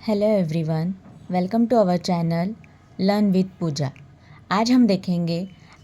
Hello everyone, welcome to our channel learn with Pooja. आज हम देखेंगे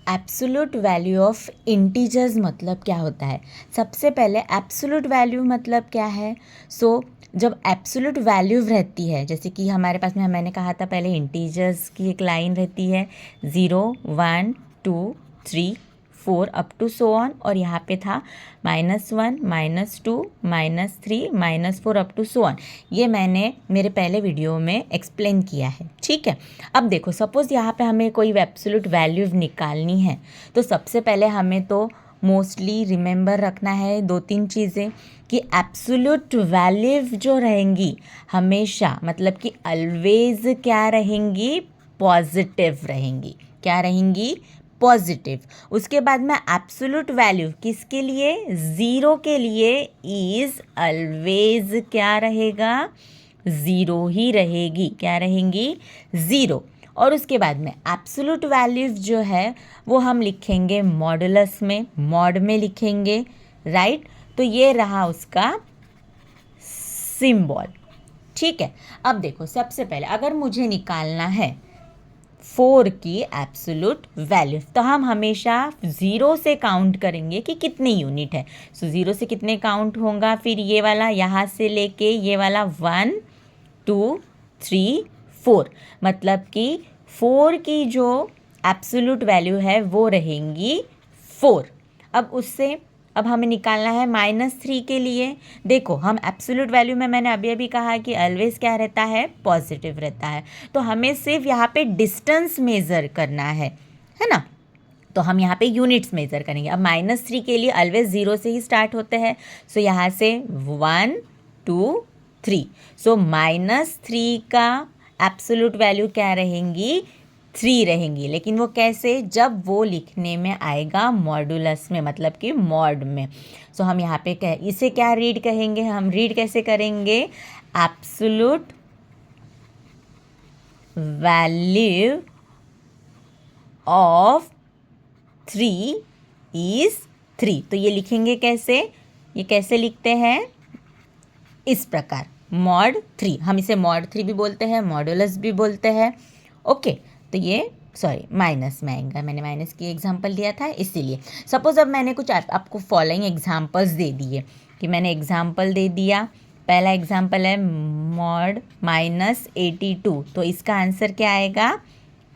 एब्सोल्यूट वैल्यू ऑफ इंटीजर्स मतलब क्या होता है। सबसे पहले एब्सोल्यूट वैल्यू मतलब क्या है। जब एब्सोल्यूट वैल्यू रहती है, जैसे कि हमारे पास में मैंने कहा था पहले इंटीजर्स की एक लाइन रहती है 0, 1, 2, 3, 4 अप टू सो ऑन, और यहाँ पे था -1, -2, -3, -4 अप टू सो ऑन। ये मैंने मेरे पहले वीडियो में एक्सप्लेन किया है, ठीक है। अब देखो, सपोज़ यहाँ पे हमें कोई एब्सोल्यूट वैल्यू निकालनी है, तो सबसे पहले हमें तो मोस्टली रिमेंबर रखना है 2-3 चीज़ें कि एब्सोल्यूट वैल्यू जो रहेंगी हमेशा, मतलब कि ऑलवेज क्या रहेंगी, पॉजिटिव रहेंगी। क्या रहेंगी? पॉजिटिव। उसके बाद में एब्सोल्यूट वैल्यू किसके लिए? ज़ीरो के लिए इज़ ऑलवेज क्या रहेगा? ज़ीरो ही रहेगी। क्या रहेंगी? ज़ीरो। और उसके बाद में एब्सोल्यूट वैल्यूज जो है वो हम लिखेंगे मॉडुलस में, मॉड में लिखेंगे, राइट। तो ये रहा उसका सिंबल, ठीक है। अब देखो, सबसे पहले अगर मुझे निकालना है 4 की एब्सोल्यूट वैल्यू, तो हम हमेशा 0 से काउंट करेंगे कि कितने यूनिट है। 0 से कितने काउंट होगा, फिर ये वाला यहाँ से लेके ये वाला 1, 2, 3, 4, मतलब कि 4 की जो एब्सोल्यूट वैल्यू है वो रहेंगी 4। अब हमें निकालना है -3 के लिए। देखो, हम एब्सोल्यूट वैल्यू में मैंने अभी अभी कहा कि ऑलवेज क्या रहता है? पॉजिटिव रहता है। तो हमें सिर्फ यहाँ पे डिस्टेंस मेज़र करना है ना। तो हम यहाँ पे यूनिट्स मेज़र करेंगे। अब -3 के लिए ऑलवेज 0 से ही स्टार्ट होते हैं। सो यहाँ से 1, 2, 3। सो -3 का एब्सोल्यूट वैल्यू क्या रहेंगी? 3 रहेंगी। लेकिन वो कैसे? जब वो लिखने में आएगा मॉडुलस में, मतलब कि मॉड में। सो हम यहाँ पे इसे क्या रीड कहेंगे? हम रीड कैसे करेंगे? Absolute value of 3 is 3। तो ये लिखेंगे कैसे? ये कैसे लिखते हैं? इस प्रकार, मॉड 3। हम इसे मॉड 3 भी बोलते हैं, मॉडुलस भी बोलते हैं, ओके। तो ये माइनस में आएगा। मैंने माइनस की एग्जांपल दिया था इसीलिए। सपोज अब मैंने कुछ आपको फॉलोइंग एग्जांपल्स दे दिए, कि मैंने एग्जांपल दे दिया। पहला एग्जांपल है मॉड -82, तो इसका आंसर क्या आएगा?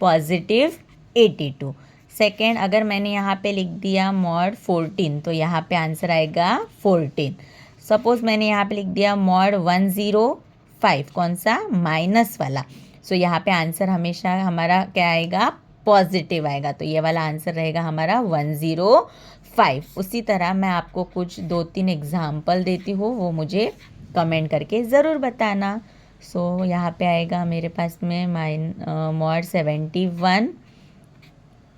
पॉजिटिव 82। सेकेंड, अगर मैंने यहाँ पे लिख दिया मॉड 14, तो यहाँ पे आंसर आएगा 14। सपोज मैंने यहाँ पे लिख दिया मॉड 105, कौन सा? माइनस वाला। सो यहाँ पे आंसर हमेशा हमारा क्या आएगा? पॉजिटिव आएगा। तो ये वाला आंसर रहेगा हमारा 105। उसी तरह मैं आपको कुछ 2-3 एग्जाम्पल देती हूँ, वो मुझे कमेंट करके ज़रूर बताना। सो यहाँ पे आएगा मेरे पास में मॉड 71,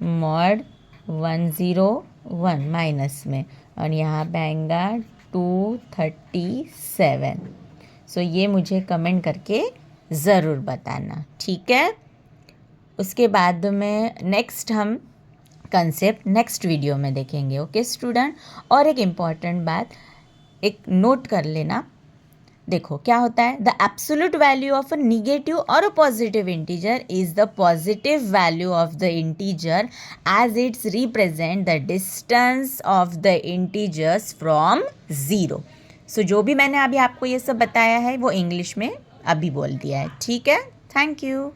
मॉड 101 माइनस में, और यहाँ पे आएगा 237। सो ये मुझे कमेंट करके ज़रूर बताना, ठीक है। उसके बाद में नेक्स्ट हम कंसेप्ट नेक्स्ट वीडियो में देखेंगे, ओके स्टूडेंट। और एक इम्पॉर्टेंट बात, एक नोट कर लेना। देखो क्या होता है, the absolute value of a negative और a positive integer is the positive value of the integer as it's represent the distance of the integers from 0। So जो भी मैंने अभी आपको ये सब बताया है वो इंग्लिश में अभी बोल दिया है, ठीक है। Thank you.